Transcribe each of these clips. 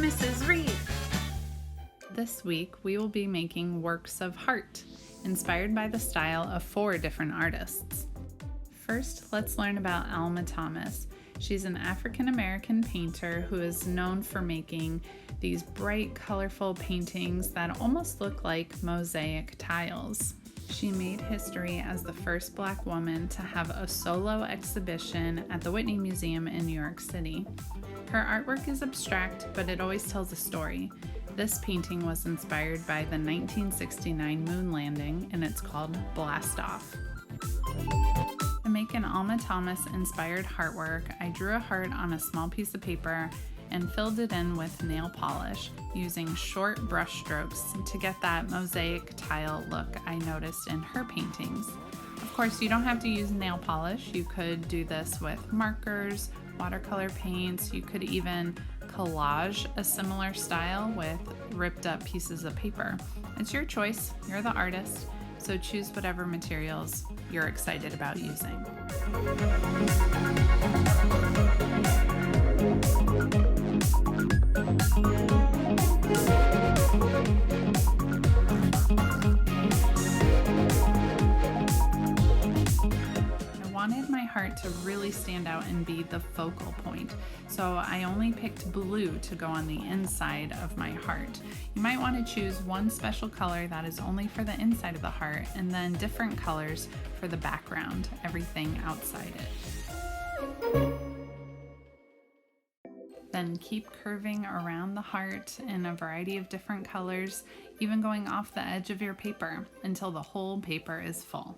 Mrs. Reed. This week we will be making works of heart, inspired by the style of 4 different artists. First, let's learn about Alma Thomas. She's an African-American painter who is known for making these bright, colorful paintings that almost look like mosaic tiles. She made history as the first Black woman to have a solo exhibition at the Whitney Museum in New York City. Her artwork is abstract, but it always tells a story. This painting was inspired by the 1969 moon landing, and it's called Blast Off. To make an Alma Thomas inspired heartwork, I drew a heart on a small piece of paper and filled it in with nail polish using short brush strokes to get that mosaic tile look I noticed in her paintings. Of course, you don't have to use nail polish. You could do this with markers, watercolor paints. You could even collage a similar style with ripped up pieces of paper. It's your choice. You're the artist, so choose whatever materials you're excited about using. I wanted my heart to really stand out and be the focal point, so I only picked blue to go on the inside of my heart. You might want to choose one special color that is only for the inside of the heart, and then different colors for the background, everything outside it. Then keep curving around the heart in a variety of different colors, even going off the edge of your paper until the whole paper is full.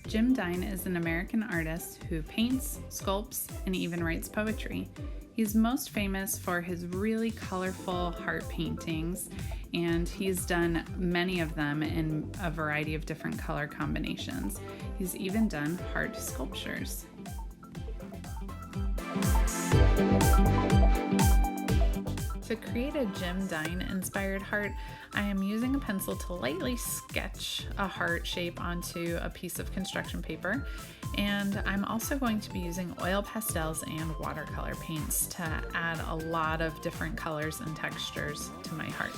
Jim Dine is an American artist who paints, sculpts, and even writes poetry. He's most famous for his really colorful heart paintings, and he's done many of them in a variety of different color combinations. He's even done heart sculptures. To create a Jim Dine inspired heart, I am using a pencil to lightly sketch a heart shape onto a piece of construction paper, and I'm also going to be using oil pastels and watercolor paints to add a lot of different colors and textures to my heart.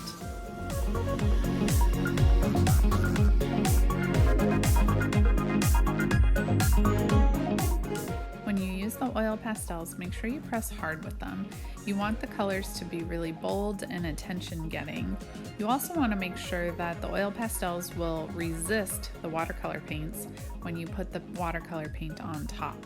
When you use the oil pastels, make sure you press hard with them. You want the colors to be really bold and attention-getting. You also want to make sure that the oil pastels will resist the watercolor paints when you put the watercolor paint on top.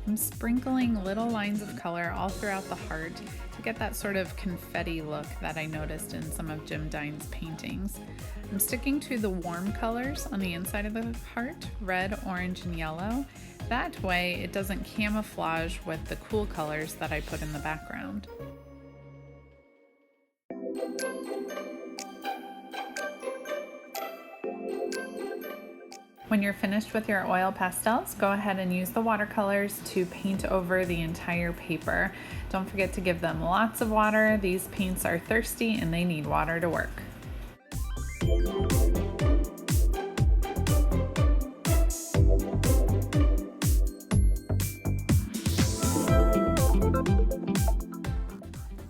I'm sprinkling little lines of color all throughout the heart to get that sort of confetti look that I noticed in some of Jim Dine's paintings. I'm sticking to the warm colors on the inside of the heart, red, orange, and yellow. That way it doesn't camouflage with the cool colors that I put in the background. When you're finished with your oil pastels, go ahead and use the watercolors to paint over the entire paper. Don't forget to give them lots of water. These paints are thirsty and they need water to work.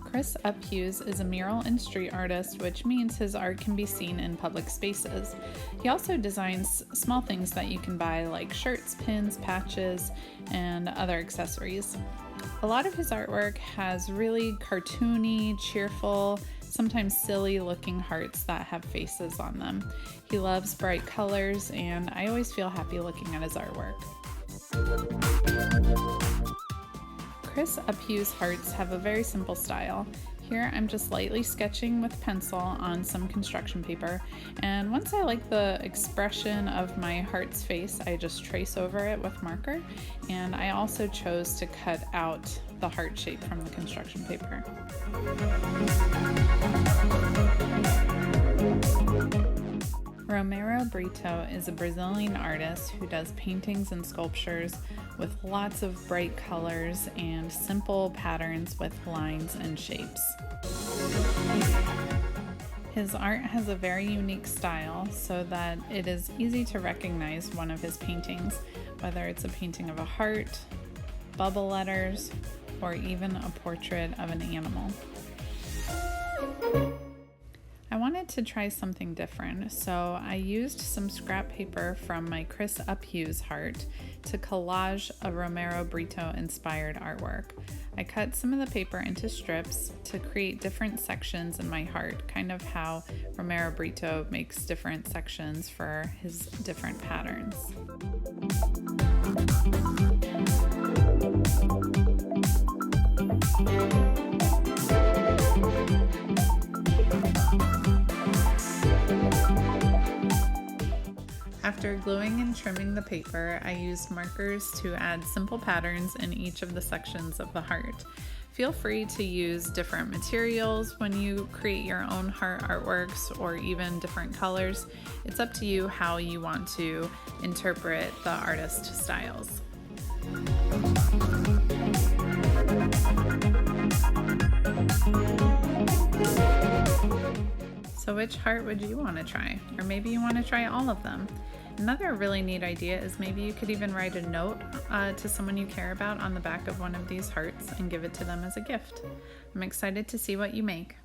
Chris Uphughes is a mural and street artist, which means his art can be seen in public spaces. He also designs small things that you can buy, like shirts, pins, patches, and other accessories. A lot of his artwork has really cartoony, cheerful, sometimes silly looking hearts that have faces on them. He loves bright colors, and I always feel happy looking at his artwork. Chris Uphughes' hearts have a very simple style. Here I'm just lightly sketching with pencil on some construction paper, and once I like the expression of my heart's face, I just trace over it with marker, and I also chose to cut out the heart shape from the construction paper. Romero Brito is a Brazilian artist who does paintings and sculptures with lots of bright colors and simple patterns with lines and shapes. His art has a very unique style so that it is easy to recognize one of his paintings, whether it's a painting of a heart, bubble letters, or even a portrait of an animal. I wanted to try something different, so I used some scrap paper from my Chris Uphughes heart to collage a Romero Brito inspired artwork. I cut some of the paper into strips to create different sections in my heart, kind of how Romero Brito makes different sections for his different patterns. After gluing and trimming the paper, I used markers to add simple patterns in each of the sections of the heart. Feel free to use different materials when you create your own heart artworks or even different colors. It's up to you how you want to interpret the artist styles. So which heart would you want to try? Or maybe you want to try all of them. Another really neat idea is maybe you could even write a note to someone you care about on the back of one of these hearts and give it to them as a gift. I'm excited to see what you make.